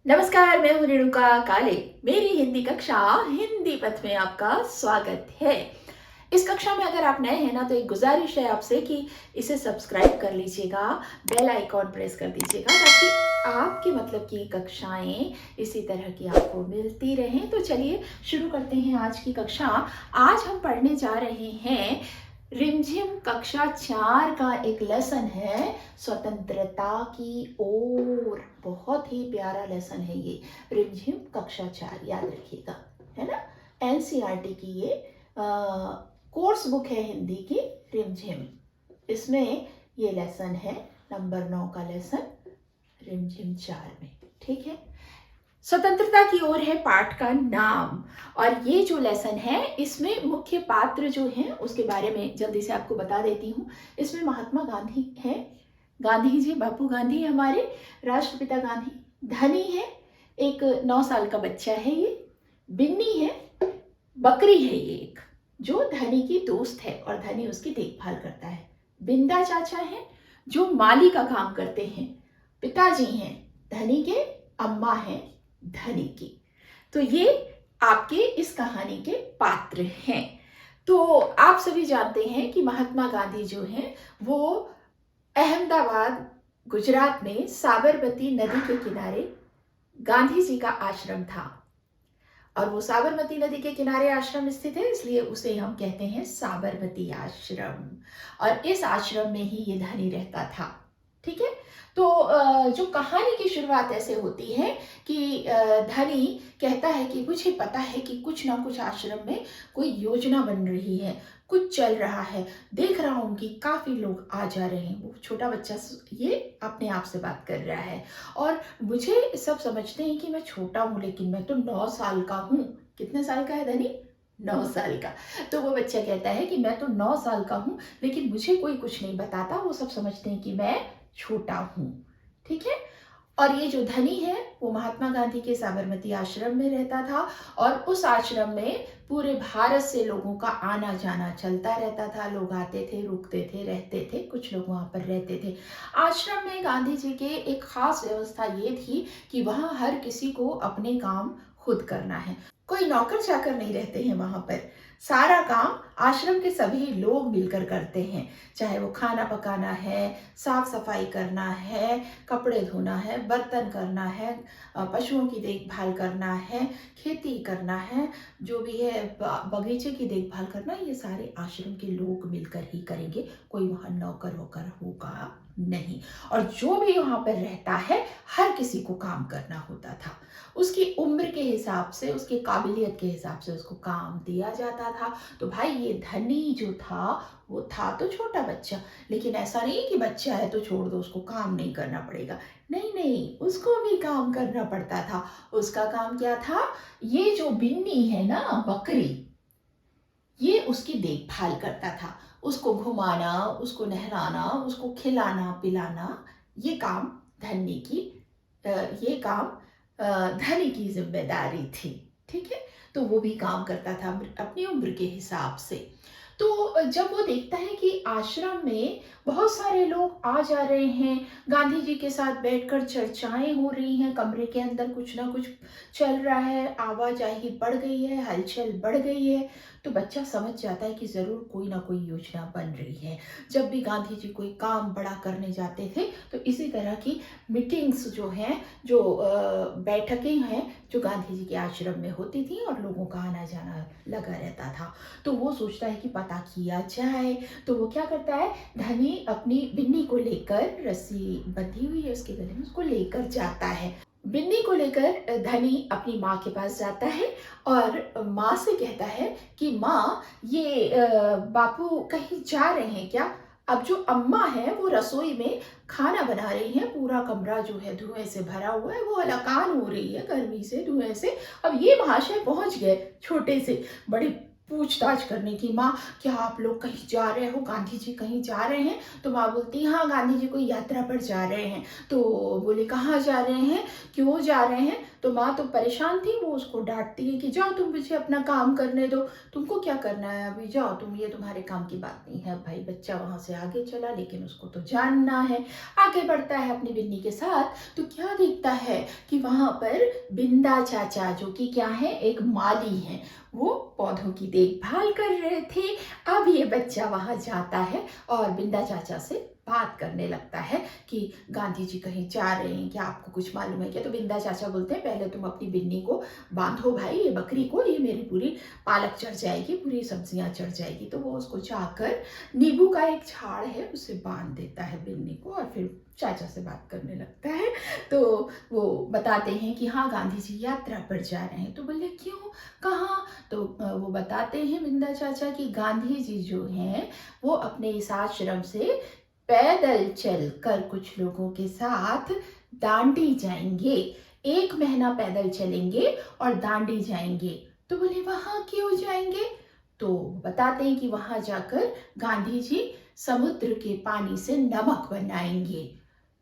नमस्कार, मैं हूँ रेणुका काले। मेरी हिंदी कक्षा हिंदी पथ में आपका स्वागत है। इस कक्षा में अगर आप नए हैं ना तो एक गुजारिश है आपसे कि इसे सब्सक्राइब कर लीजिएगा, बेल आइकॉन प्रेस कर दीजिएगा ताकि आपकी मतलब की कक्षाएं इसी तरह की आपको मिलती रहें। तो चलिए शुरू करते हैं आज की कक्षा। आज हम पढ़ने जा रहे हैं रिमझिम कक्षा 4 का एक लेसन है स्वतंत्रता की ओर। बहुत ही प्यारा लेसन है ये, रिमझिम कक्षा 4, याद रखिएगा, है ना। एनसीईआरटी की ये कोर्स बुक है हिंदी की, रिमझिम। इसमें ये लेसन है नंबर 9 का लेसन, रिमझिम 4 में। ठीक है, स्वतंत्रता की ओर है पाठ का नाम। और ये जो लेसन है इसमें मुख्य पात्र जो हैं उसके बारे में जल्दी से आपको बता देती हूँ। इसमें महात्मा गांधी है, गांधी जी, बापू गांधी हमारे राष्ट्रपिता गांधी। धनी है, एक 9 साल का बच्चा है ये। बिन्नी है, बकरी है ये एक, जो धनी की दोस्त है और धनी उसकी देखभाल करता है। बिंदा चाचा है जो माली का काम करते हैं। पिताजी हैं धनी के, अम्मा है धनी की। तो ये आपके इस कहानी के पात्र हैं। तो आप सभी जानते हैं कि महात्मा गांधी जो हैं वो अहमदाबाद गुजरात में साबरमती नदी के किनारे गांधी जी का आश्रम था। और वो साबरमती नदी के किनारे आश्रम स्थित है, इसलिए उसे हम कहते हैं साबरमती आश्रम। और इस आश्रम में ही ये धनी रहता था। ठीक है, तो जो कहानी की शुरुआत ऐसे होती है कि धनी कहता है कि मुझे पता है कि कुछ ना कुछ आश्रम में कोई योजना बन रही है, कुछ चल रहा है, देख रहा हूँ कि काफी लोग आ जा रहे हैं। वो छोटा बच्चा ये अपने आप से बात कर रहा है। और मुझे सब समझते हैं कि मैं छोटा हूँ, लेकिन मैं तो 9 साल का हूँ। कितने साल का है धनी? 9 साल का। तो वो बच्चा कहता है कि मैं तो 9 साल का हूँ, लेकिन मुझे कोई कुछ नहीं बताता। वो सब समझते हैं कि मैं छोटा हूँ। ठीक है, और ये जो धनी है वो महात्मा गांधी के साबरमती आश्रम में रहता था। और उस आश्रम में पूरे भारत से लोगों का आना जाना चलता रहता था। लोग आते थे, रुकते थे, रहते थे, कुछ लोग वहाँ पर रहते थे। आश्रम में गांधी जी के एक खास व्यवस्था ये थी कि वहाँ हर किसी को अपने काम खुद करना है। कोई नौकर चाकर नहीं रहते हैं वहाँ पर। सारा काम आश्रम के सभी लोग मिलकर करते हैं। चाहे वो खाना पकाना है, साफ सफाई करना है, कपड़े धोना है, बर्तन करना है, पशुओं की देखभाल करना है, खेती करना है, जो भी है बगीचे की देखभाल करना, ये सारे आश्रम के लोग मिलकर ही करेंगे। कोई वहाँ नौकर वोकर होगा नहीं। और जो भी वहाँ पर रहता है हर किसी को काम करना होता था। उसकी उम्र के हिसाब से, उसकी काबिलियत के हिसाब से उसको काम दिया जाता था। तो भाई ये धनी जो था वो था तो छोटा बच्चा, लेकिन ऐसा नहीं कि बच्चा है तो छोड़ दो, उसको काम नहीं करना पड़ेगा। नहीं नहीं, उसको भी काम करना पड़ता था। उसका काम क्या था? ये जो बिन्नी है ना, बकरी, ये उसकी देखभाल करता था। उसको घुमाना, उसको नहलाना, उसको खिलाना पिलाना, ये काम धनी की ये काम धनी की जिम्मेदारी थी। ठीक है, तो वो भी काम करता था अपनी उम्र के हिसाब से। तो जब वो देखता है कि आश्रम में बहुत सारे लोग आ जा रहे हैं, गांधी जी के साथ बैठकर चर्चाएं हो रही हैं, कमरे के अंदर कुछ ना कुछ चल रहा है, आवाजाही बढ़ गई है, हलचल बढ़ गई है, तो बच्चा समझ जाता है कि जरूर कोई ना कोई योजना बन रही है। जब भी गांधी जी कोई काम बड़ा करने जाते थे तो इसी तरह की मीटिंग्स जो हैं, जो बैठकें हैं, जो गांधी जी के आश्रम में होती थी और लोगों का आना जाना लगा रहता था। तो वो सोचता है कि पता किया जाए। तो वो क्या करता है, धनी अपनी बिन्नी को लेकर, रस्सी बंधी हुई है उसके गले में, उसको लेकर जाता है। बिन्नी को लेकर धनी अपनी माँ के पास जाता है और माँ से कहता है कि माँ, ये बापू कहीं जा रहे हैं क्या? अब जो अम्मा है वो रसोई में खाना बना रही है, पूरा कमरा जो है धुएं से भरा हुआ है, वो हलाकान हो रही है गर्मी से, धुएं से। अब ये महाशय पहुंच गए छोटे से, बड़ी पूछताछ करने की, माँ क्या आप लोग कहीं जा रहे हो, गांधी जी कहीं जा रहे हैं? तो माँ बोलती हाँ, गांधी जी कोई यात्रा पर जा रहे हैं। तो बोले कहाँ जा रहे हैं, क्यों जा रहे हैं? तो माँ तो परेशान थी, वो उसको डांटती है कि जाओ तुम मुझे अपना काम करने दो, तुमको क्या करना है अभी, जाओ तुम, ये तुम्हारे काम की बात नहीं है। भाई बच्चा वहाँ से आगे चला, लेकिन उसको तो जानना है। आगे बढ़ता है अपनी बिन्नी के साथ, तो क्या देखता है कि वहाँ पर बिंदा चाचा, जो कि क्या है, एक माली है, वो पौधों की देखभाल कर रहे थे। अब ये बच्चा वहाँ जाता है और बिंदा चाचा से बात करने लगता है कि गांधी जी कहीं जा रहे हैं क्या, आपको कुछ मालूम है क्या? तो बिंदा चाचा बोलते हैं, पहले तुम अपनी बिन्नी को बांधो भाई, ये बकरी को, ये मेरी पूरी पालक चढ़ जाएगी, पूरी सब्जियां चढ़ जाएगी। तो वो उसको जाकर नींबू का एक झाड़ है उसे बांध देता है बिन्नी को, और फिर चाचा से बात करने लगता है। तो वो बताते हैं कि हाँ गांधी जी यात्रा पर जा रहे हैं। तो बोले क्यों, कहाँ? तो वो बताते हैं बिंदा चाचा कि गांधी जी जो हैं वो अपने इस आश्रम से पैदल चलकर कुछ लोगों के साथ दांडी जाएंगे, 1 महीना पैदल चलेंगे और दांडी जाएंगे। तो बोले वहां क्यों जाएंगे? तो बताते हैं कि वहां जाकर गांधी जी समुद्र के पानी से नमक बनाएंगे।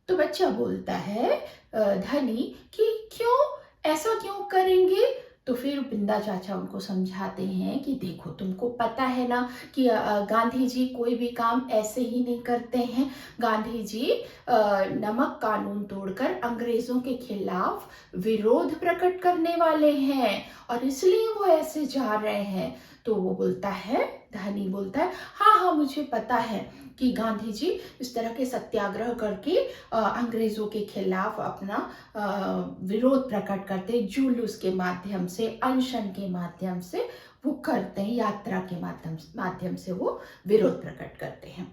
तो बच्चा बोलता है धनी कि क्यों, ऐसा क्यों करेंगे? तो फिर बिंदा चाचा उनको समझाते हैं कि देखो तुमको पता है ना कि गांधी जी कोई भी काम ऐसे ही नहीं करते हैं। गांधी जी नमक कानून तोड़कर अंग्रेजों के खिलाफ विरोध प्रकट करने वाले हैं, और इसलिए वो ऐसे जा रहे हैं। तो वो बोलता है, धनी बोलता है, हाँ हाँ मुझे पता है कि गांधी जी इस तरह के सत्याग्रह करके अंग्रेजों के खिलाफ अपना विरोध प्रकट करते हैं, जुलूस के माध्यम से, अनशन के माध्यम से वो करते हैं, यात्रा के माध्यम से वो विरोध प्रकट करते हैं।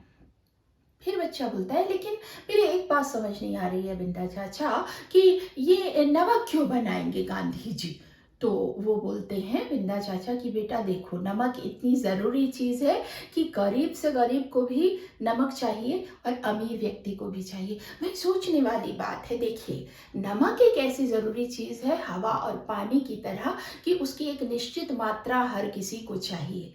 फिर बच्चा बोलता है, लेकिन मेरी एक बात समझ नहीं आ रही है बिंदा चाचा कि ये नमक क्यों बनाएंगे गांधी जी? तो वो बोलते हैं बिंदा चाचा कि बेटा देखो, नमक इतनी ज़रूरी चीज़ है कि गरीब से गरीब को भी नमक चाहिए और अमीर व्यक्ति को भी चाहिए। भाई सोचने वाली बात है। देखिए, नमक एक ऐसी ज़रूरी चीज़ है हवा और पानी की तरह कि उसकी एक निश्चित मात्रा हर किसी को चाहिए।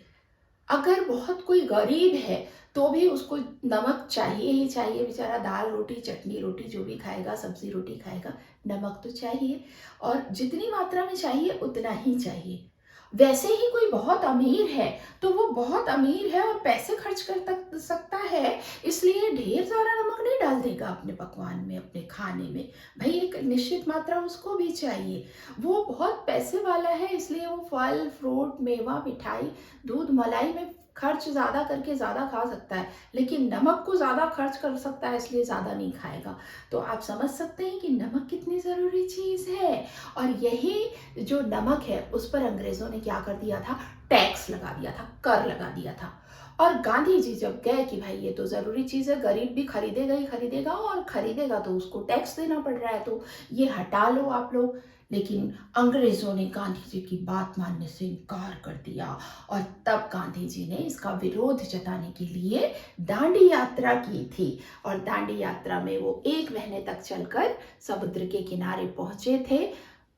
अगर बहुत कोई गरीब है तो भी उसको नमक चाहिए ही चाहिए, बेचारा दाल रोटी चटनी रोटी जो भी खाएगा, सब्जी रोटी खाएगा, नमक तो चाहिए, और जितनी मात्रा में चाहिए उतना ही चाहिए। वैसे ही कोई बहुत अमीर है तो वो बहुत अमीर है और पैसे खर्च कर सकता है, इसलिए ढेर सारा नमक नहीं डाल देगा अपने पकवान में, अपने खाने में। भाई एक निश्चित मात्रा उसको भी चाहिए। वो बहुत पैसे वाला है, इसलिए वो फल फ्रूट मेवा मिठाई दूध मलाई में खर्च ज़्यादा करके ज़्यादा खा सकता है, लेकिन नमक को ज़्यादा खर्च कर सकता है, इसलिए ज़्यादा नहीं खाएगा। तो आप समझ सकते हैं कि नमक कितनी ज़रूरी चीज़ है। और यही जो नमक है उस पर अंग्रेज़ों ने क्या कर दिया था, टैक्स लगा दिया था, कर लगा दिया था। और गांधी जी जब गए कि भाई ये तो ज़रूरी चीज़ है, गरीब भी खरीदेगा ही खरीदेगा, और खरीदेगा तो उसको टैक्स देना पड़ रहा है, तो ये हटा लो आप लोग। लेकिन अंग्रेजों ने गांधी जी की बात मानने से इनकार कर दिया, और तब गांधी जी ने इसका विरोध जताने के लिए दांडी यात्रा की थी। और दांडी यात्रा में वो 1 महीने तक चलकर समुद्र के किनारे पहुंचे थे।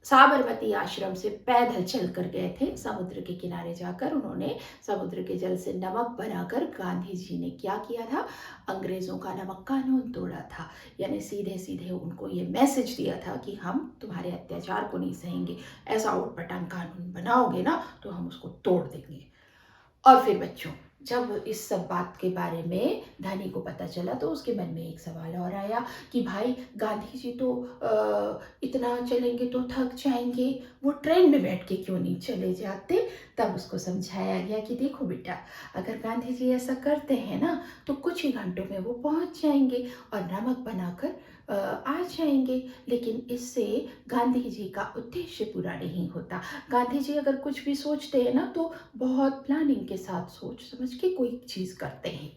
साबरमती आश्रम से पैदल चलकर गए थे। समुद्र के किनारे जाकर उन्होंने समुद्र के जल से नमक बनाकर, गांधी जी ने क्या किया था, अंग्रेजों का नमक कानून तोड़ा था। यानी सीधे सीधे उनको ये मैसेज दिया था कि हम तुम्हारे अत्याचार को नहीं सहेंगे, ऐसा उटपटांग कानून बनाओगे ना तो हम उसको तोड़ देंगे। और फिर बच्चों, जब इस सब बात के बारे में धनी को पता चला तो उसके मन में एक सवाल और आया कि भाई गांधी जी तो इतना चलेंगे तो थक जाएंगे, वो ट्रेन में बैठ के क्यों नहीं चले जाते? तब उसको समझाया गया कि देखो बेटा, अगर गांधी जी ऐसा करते हैं ना तो कुछ ही घंटों में वो पहुंच जाएंगे और नमक बनाकर आ जाएंगे, लेकिन इससे गांधी जी का उद्देश्य पूरा नहीं होता। गांधी जी अगर कुछ भी सोचते हैं ना तो बहुत प्लानिंग के साथ सोच समझ के कोई चीज़ करते हैं।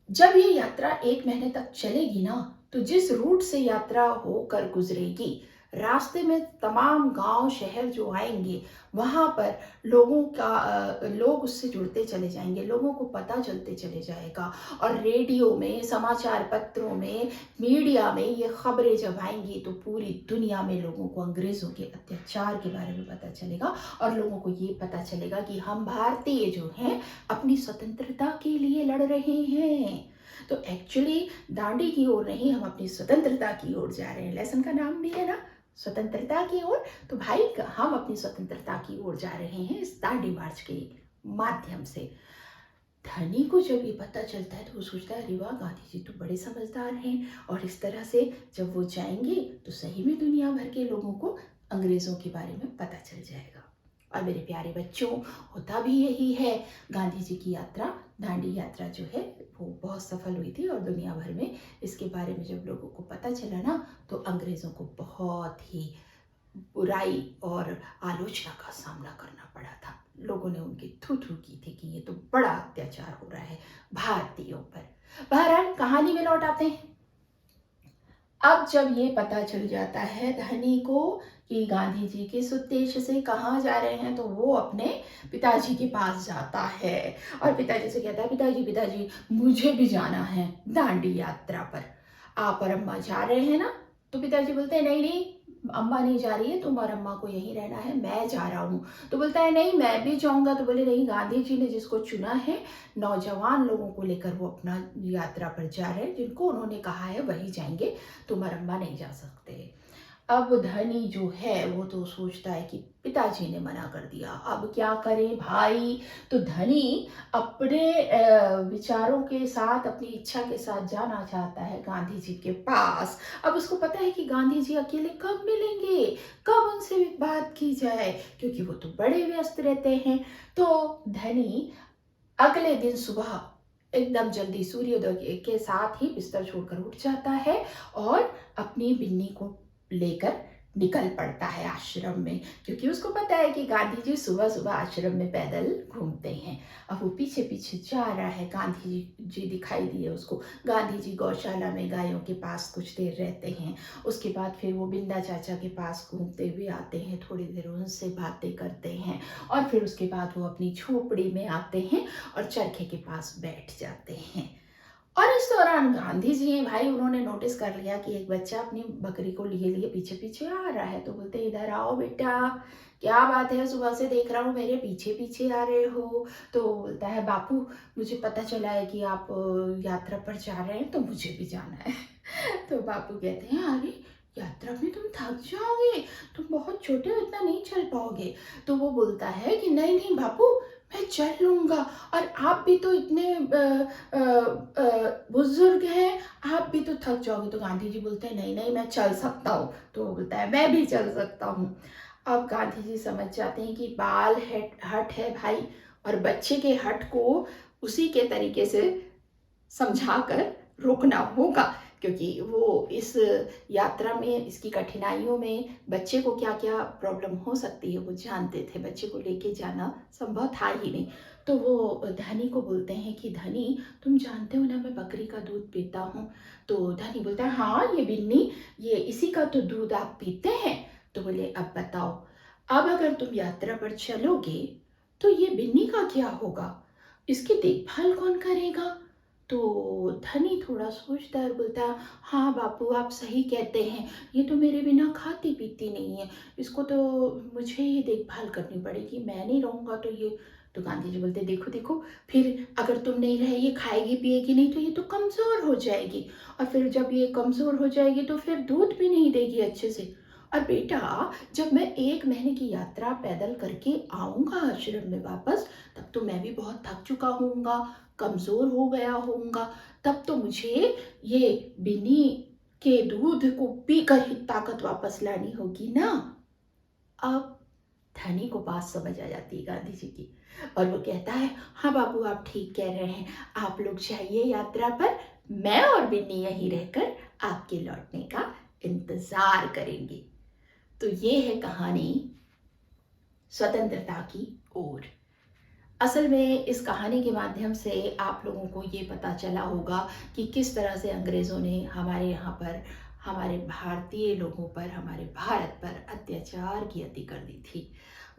जब ये यात्रा 1 महीने तक चलेगी ना, तो जिस रूट से यात्रा होकर गुजरेगी, रास्ते में तमाम गांव शहर जो आएंगे, वहां पर लोग उससे जुड़ते चले जाएंगे, लोगों को पता चलते चले जाएगा। और रेडियो में, समाचार पत्रों में, मीडिया में ये खबरें जब आएंगी तो पूरी दुनिया में लोगों को अंग्रेजों के अत्याचार के बारे में पता चलेगा, और लोगों को ये पता चलेगा कि हम भारतीय जो हैं अपनी स्वतंत्रता के लिए लड़ रहे हैं। तो एक्चुअली दांडी की ओर नहीं, हम अपनी स्वतंत्रता की ओर जा रहे हैं। लेसन का नाम भी है ना, स्वतंत्रता की ओर। तो भाई हम अपनी स्वतंत्रता की ओर जा रहे हैं इस दांडी मार्च के माध्यम से। धनी को जब ये पता चलता है तो वो सोचता है, अरे वाह, गांधी जी तो बड़े समझदार हैं, और इस तरह से जब वो जाएंगे तो सही में दुनिया भर के लोगों को अंग्रेज़ों के बारे में पता चल जाएगा। और मेरे प्यारे बच्चों, होता भी यही है। गांधी जी की यात्रा, दांडी यात्रा जो है, वो बहुत सफल हुई थी, और दुनिया भर में इसके बारे में जब लोगों को पता चला ना, तो अंग्रेज़ों को बहुत ही बुराई और आलोचना का सामना करना पड़ा था। लोगों ने उनकी थू थू की थी कि ये तो बड़ा अत्याचार हो रहा है भारतीयों पर। बहरहाल कहानी में लौट आते हैं। अब जब ये पता चल जाता है धनी को कि गांधी जी किस उद्देश्य से कहाँ जा रहे हैं, तो वो अपने पिताजी के पास जाता है और पिताजी से कहता है, पिताजी पिताजी मुझे भी जाना है दांडी यात्रा पर, आप और अम्मा जा रहे हैं ना? तो पिताजी बोलते हैं, नहीं नहीं, अम्मा नहीं जा रही है, तुम और अम्मा को यहीं रहना है, मैं जा रहा हूँ। तो बोलता है, नहीं मैं भी जाऊँगा। तो बोले, नहीं, गांधी जी ने जिसको चुना है, नौजवान लोगों को लेकर वो अपना यात्रा पर जा रहे हैं, जिनको उन्होंने कहा है वही जाएंगे, तुम और अम्मा नहीं जा सकते। अब धनी जो है वो तो सोचता है कि पिताजी ने मना कर दिया, अब क्या करे भाई। तो धनी अपने विचारों के साथ, अपनी इच्छा के साथ जाना चाहता है गांधी जी के पास। अब उसको पता है कि गांधी जी अकेले कब मिलेंगे, कब उनसे बात की जाए, क्योंकि वो तो बड़े व्यस्त रहते हैं। तो धनी अगले दिन सुबह एकदम जल्दी सूर्योदय के साथ ही बिस्तर छोड़कर उठ जाता है और अपनी बिन्नी को लेकर निकल पड़ता है आश्रम में, क्योंकि उसको पता है कि गांधी जी सुबह सुबह आश्रम में पैदल घूमते हैं। अब वो पीछे पीछे जा रहा है, गांधी जी दिखाई दिए उसको। गांधी जी गौशाला में गायों के पास कुछ देर रहते हैं, उसके बाद फिर वो बिंदा चाचा के पास घूमते हुए आते हैं, थोड़ी देर उनसे बातें करते हैं, और फिर उसके बाद वो अपनी झोपड़ी में आते हैं और चरखे के पास बैठ जाते हैं। और इस दौरान गांधी जी हैं भाई, उन्होंने नोटिस कर लिया कि एक बच्चा अपनी बकरी को लिए लिए पीछे पीछे आ रहा है। तो बोलते, इधर आओ बेटा, क्या बात है, सुबह से देख रहा हूँ मेरे पीछे पीछे आ रहे हो। तो बोलता है, बापू मुझे पता चला है कि आप यात्रा पर जा रहे हैं, तो मुझे भी जाना है। तो बापू कहते हैं, अरे यात्रा में तुम थक जाओगे, तुम बहुत छोटे हो, इतना नहीं चल पाओगे। तो वो बोलता है कि नहीं नहीं बापू, मैं चल लूँगा, और आप भी तो इतने बुजुर्ग हैं, आप भी तो थक जाओगे। तो गांधी जी बोलते हैं, नहीं नहीं मैं चल सकता हूँ। तो वो बोलता है, मैं भी चल सकता हूँ। अब गांधी जी समझ जाते हैं कि बाल हट है भाई, और बच्चे के हट को उसी के तरीके से समझाकर रोकना होगा, क्योंकि वो इस यात्रा में, इसकी कठिनाइयों में बच्चे को क्या क्या प्रॉब्लम हो सकती है वो जानते थे, बच्चे को लेके जाना संभव था ही नहीं। तो वो धनी को बोलते हैं कि धनी, तुम जानते हो ना मैं बकरी का दूध पीता हूँ। तो धनी बोलता है, हाँ ये बिन्नी, ये इसी का तो दूध आप पीते हैं। तो बोले, अब बताओ, अब अगर तुम यात्रा पर चलोगे तो ये बिन्नी का क्या होगा, इसकी देखभाल कौन करेगा? तो धनी थोड़ा सोचता है और बोलता है, हाँ बापू आप सही कहते हैं, ये तो मेरे बिना खाती पीती नहीं है, इसको तो मुझे ही देखभाल करनी पड़ेगी, मैं नहीं रहूँगा तो ये। तो गांधी जी बोलते, देखो देखो, फिर अगर तुम नहीं रहे, ये खाएगी पिएगी नहीं, तो ये तो कमज़ोर हो जाएगी, और फिर जब ये कमज़ोर हो जाएगी तो फिर दूध भी नहीं देगी अच्छे से। और बेटा, जब मैं 1 महीने की यात्रा पैदल करके आऊँगा आश्रम में वापस, तब तो मैं भी बहुत थक चुका होऊंगा, कमज़ोर हो गया होऊंगा, तब तो मुझे ये बिन्नी के दूध को पीकर ही ताकत वापस लानी होगी ना। अब धनी को बात समझ आ जाती है गांधी जी की, और वो कहता है, हाँ बाबू आप ठीक कह रहे हैं, आप लोग जाइए यात्रा पर, मैं और बिन्नी यहीं रहकर आपके लौटने का इंतजार करेंगे। तो ये है कहानी स्वतंत्रता की ओर। असल में इस कहानी के माध्यम से आप लोगों को ये पता चला होगा कि किस तरह से अंग्रेज़ों ने हमारे यहाँ पर, हमारे भारतीय लोगों पर, हमारे भारत पर अत्याचार की अति कर दी थी।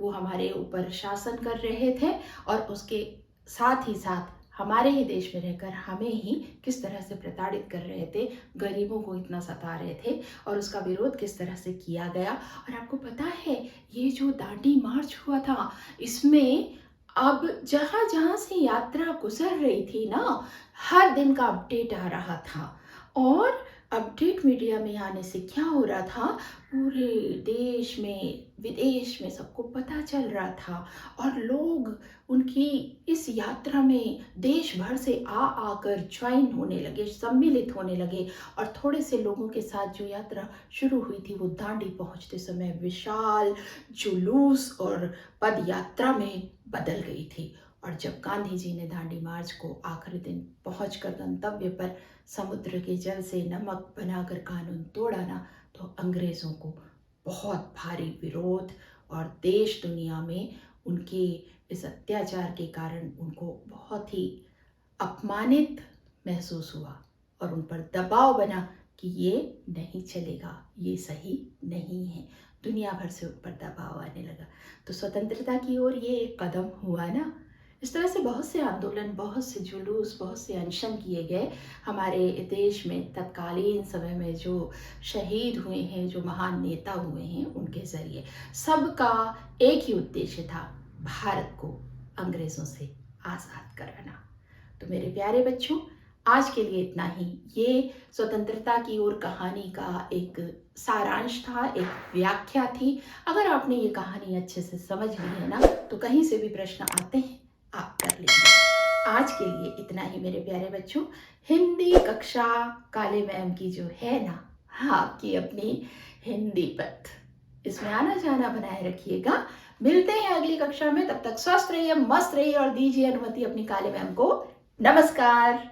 वो हमारे ऊपर शासन कर रहे थे, और उसके साथ ही साथ हमारे ही देश में रहकर हमें ही किस तरह से प्रताड़ित कर रहे थे, गरीबों को इतना सता रहे थे, और उसका विरोध किस तरह से किया गया। और आपको पता है, ये जो दांडी मार्च हुआ था, इसमें अब जहाँ जहाँ से यात्रा गुजर रही थी ना, हर दिन का अपडेट आ रहा था, और अपडेट मीडिया में आने से क्या हो रहा था, पूरे देश में विदेश में सबको पता चल रहा था और लोग उनकी इस यात्रा में देश भर से आ आकर ज्वाइन होने लगे, सम्मिलित होने लगे। और थोड़े से लोगों के साथ जो यात्रा शुरू हुई थी वो दांडी पहुंचते समय विशाल जुलूस और पद यात्रा में बदल गई थी। और जब गांधी जी ने दांडी मार्च को आखिरी दिन पहुंचकर गंतव्य पर समुद्र के जल से नमक बनाकर कानून तोड़ा ना, तो अंग्रेज़ों को बहुत भारी विरोध और देश दुनिया में उनके इस अत्याचार के कारण उनको बहुत ही अपमानित महसूस हुआ और उन पर दबाव बना कि ये नहीं चलेगा, ये सही नहीं है। दुनिया भर से उन पर दबाव आने लगा। तो स्वतंत्रता की ओर ये एक कदम हुआ ना। इस तरह से बहुत से आंदोलन, बहुत से जुलूस, बहुत से अनशन किए गए हमारे देश में तत्कालीन समय में। जो शहीद हुए हैं, जो महान नेता हुए हैं, उनके ज़रिए सबका एक ही उद्देश्य था, भारत को अंग्रेज़ों से आज़ाद कराना। तो मेरे प्यारे बच्चों, आज के लिए इतना ही। ये स्वतंत्रता की ओर कहानी का एक सारांश था, एक व्याख्या थी। अगर आपने ये कहानी अच्छे से समझ ली है ना, तो कहीं से भी प्रश्न आते हैं आप कर लीजिए। आज के लिए इतना ही मेरे प्यारे बच्चों। हिंदी कक्षा काले मैम की जो है ना, आपकी अपनी हिंदी पथ, इसमें आना जाना बनाए रखिएगा। मिलते हैं अगली कक्षा में, तब तक स्वस्थ रहिए, मस्त रहिए और दीजिए अनुमति अपनी काले मैम को। नमस्कार।